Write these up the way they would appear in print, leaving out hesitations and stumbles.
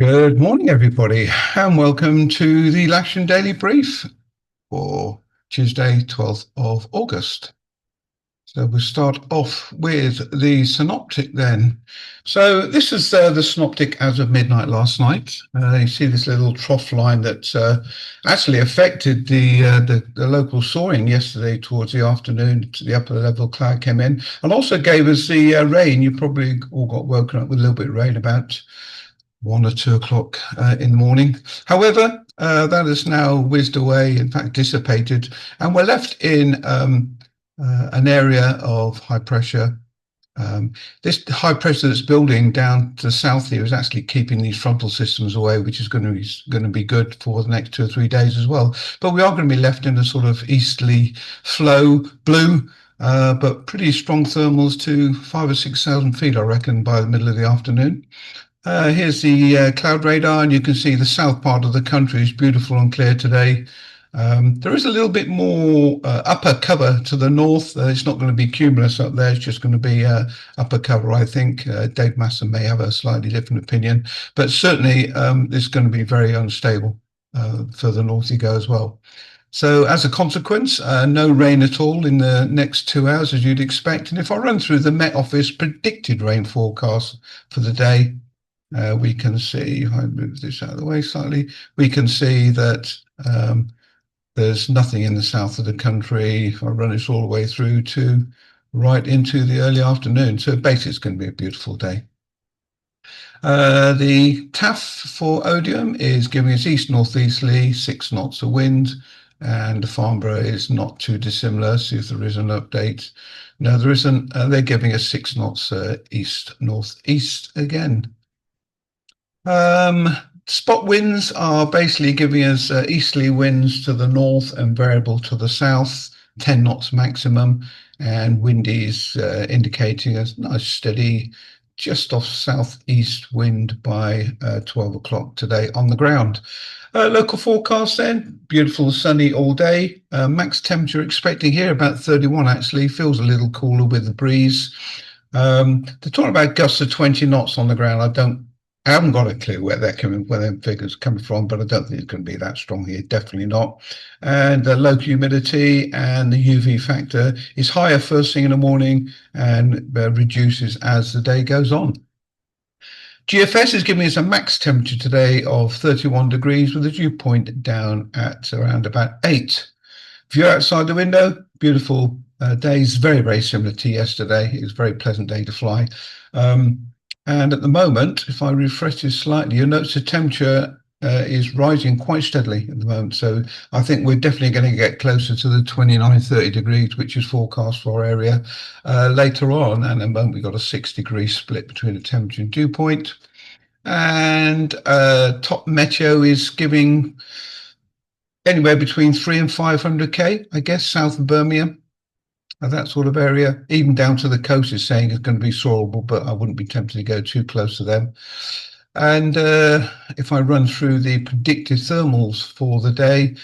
Good morning, everybody, and welcome to the Lasham Daily Brief for Tuesday, 12th of August. So we'll start off with the synoptic then. So this is the synoptic as of midnight last night. You see this little trough line that actually affected the local soaring yesterday towards the afternoon. To the upper level cloud came in and also gave us the rain. You probably all got woken up with a little bit of rain about 1 or 2 o'clock in the morning. However, that has now whizzed away, in fact, dissipated, and we're left in an area of high pressure. This high pressure that's building down to the south here is actually keeping these frontal systems away, which is going to be good for the next 2 or 3 days as well. But we are going to be left in a sort of easterly flow, blue, but pretty strong thermals to 5 or 6 thousand feet, I reckon, by the middle of the afternoon. Here's the cloud radar, and you can see the south part of the country is beautiful and clear today. There is a little bit more upper cover to the north. It's not going to be cumulus up there. It's just going to be upper cover, I think. Dave Masson may have a slightly different opinion, but certainly it's going to be very unstable further north you go as well. So as a consequence, no rain at all in the next 2 hours, as you'd expect. And if I run through the Met Office predicted rain forecast for the day, we can see, if I move this out of the way slightly, we can see that there's nothing in the south of the country. If I run this all the way through to right into the early afternoon. So basically it's going to be a beautiful day. The TAF for Odium is giving us east-northeasterly, 6 knots of wind, and the Farnborough is not too dissimilar. See if there is an update. No, there isn't. They're giving us 6 knots east-northeast again. Spot winds are basically giving us easterly winds to the north and variable to the south, 10 knots maximum, and windies indicating a nice steady, just off southeast wind by 12 o'clock today on the ground. Local forecast then, beautiful sunny all day. Max temperature expecting here about 31 actually, feels a little cooler with the breeze. They're talking about gusts of 20 knots on the ground. I haven't got a clue where them figures coming from, but I don't think it's going to be that strong here. Definitely not. And the low humidity and the UV factor is higher first thing in the morning and reduces as the day goes on. GFS is giving us a max temperature today of 31 degrees with a dew point down at around about 8. If you're outside the window, beautiful days, very, very similar to yesterday. It was a very pleasant day to fly. And at the moment, if I refresh this slightly, you'll notice the temperature is rising quite steadily at the moment. So I think we're definitely going to get closer to the 29, 30 degrees, which is forecast for our area later on. And at the moment, we've got a 6-degree split between the temperature and dew point. And top meteo is giving anywhere between 3 and 500k, I guess, south of Birmingham. That sort of area, even down to the coast, is saying it's going to be soarable, but I wouldn't be tempted to go too close to them. And if I run through the predicted thermals for the day,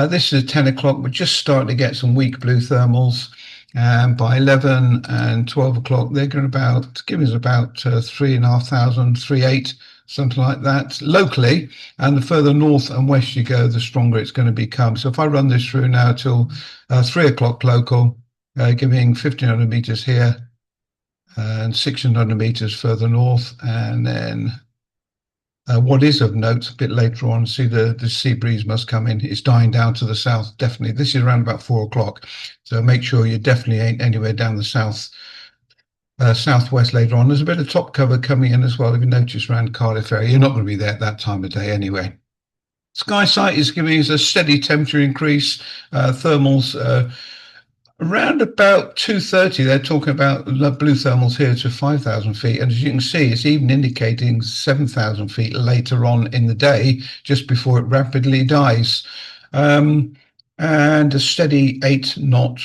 this is 10 o'clock. We're just starting to get some weak blue thermals. And by 11 and 12 o'clock, they're going to give us about 3,500, 3,800, something like that locally. And the further north and west you go, the stronger it's going to become. So if I run this through now till 3 o'clock local, giving 1,500 meters here and 600 meters further north. And then what is of note a bit later on, see the sea breeze must come in. It's dying down to the south, definitely. This is around about 4 o'clock. So make sure you definitely ain't anywhere down the southwest later on. There's a bit of top cover coming in as well. If you notice around Cardiff area, you're not going to be there at that time of day anyway. Sky sight is giving us a steady temperature increase. Thermals around about 2:30, they're talking about blue thermals here to 5,000 feet. And as you can see, it's even indicating 7,000 feet later on in the day, just before it rapidly dies. And a steady 8-knot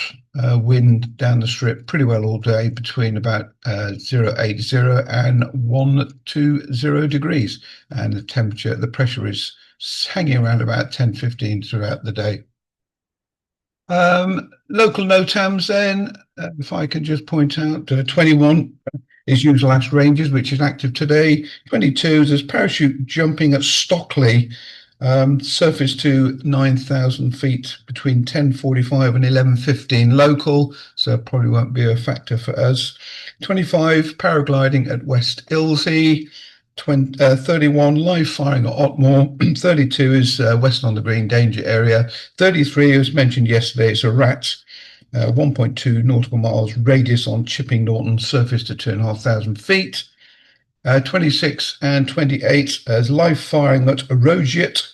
wind down the strip pretty well all day between about 080 and 120 degrees. And the pressure is hanging around about 10-15 throughout the day. Local NOTAMs then, if I could just point out, 21 is Lash Ranges, which is active today. 22 is parachute jumping at Stockley, surface to 9,000 feet between 10:45 and 11:15 local, so probably won't be a factor for us. 25 paragliding at West Ilsey. 31 live firing at Otmore. 32 is West on the Green danger area. 33, as mentioned yesterday, it's a rat. 1.2 nautical miles radius on Chipping Norton, surface to 2,500 feet. 26 and 28 as live firing at Rogiet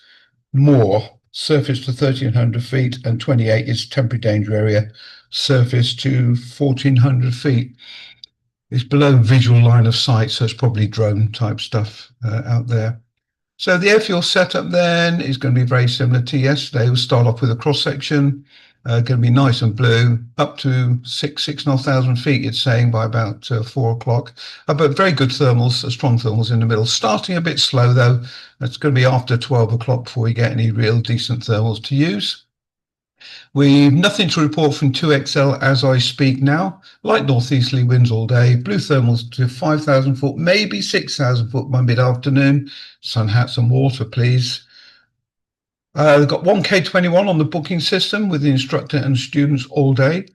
Moor, surface to 1,300 feet, and 28 is temporary danger area, surface to 1,400 feet. It's below visual line of sight, so it's probably drone type stuff out there. So the airfield setup then is going to be very similar to yesterday. We'll start off with a cross section, going to be nice and blue, up to 6,500 feet, it's saying, by about 4 o'clock. But very good thermals, strong thermals in the middle. Starting a bit slow though. It's going to be after 12 o'clock before we get any real decent thermals to use. We've nothing to report from 2XL as I speak now. Light northeasterly winds all day. Blue thermals to 5,000 foot, maybe 6,000 foot by mid-afternoon. Sun hats and water, please. They've got one K21 on the booking system with the instructor and students all day.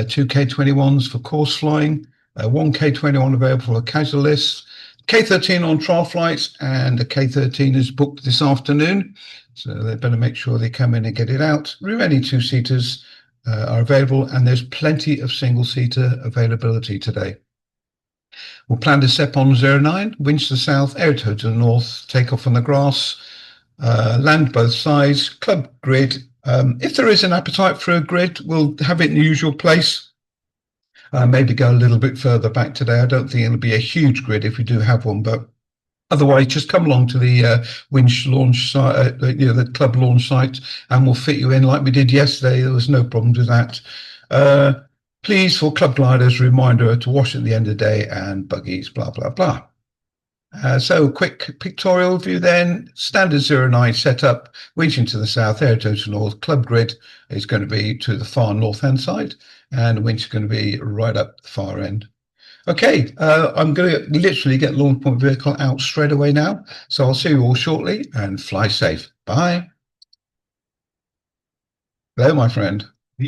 Two K21s for course flying. One K21 available for casualists. K13 on trial flights, and a K13 is booked this afternoon. So they better make sure they come in and get it out. Remaining two-seaters are available, and there's plenty of single-seater availability today. We'll plan to step on 09, winds to the south, air to the north, take off on the grass, land both sides, club grid. If there is an appetite for a grid, we'll have it in the usual place. Maybe go a little bit further back today. I don't think it'll be a huge grid if we do have one, but otherwise, just come along to the winch launch site, the club launch site, and we'll fit you in like we did yesterday. There was no problem with that. Please, for club gliders, reminder to wash at the end of the day and buggies, blah, blah, blah. So quick pictorial view then. Standard 09 setup, winching to the south, air to the north. Club grid is going to be to the far north-hand side, and the winch is going to be right up the far end. Okay, I'm going to literally get launch point vehicle out straight away now. So I'll see you all shortly, and fly safe. Bye. Hello, my friend.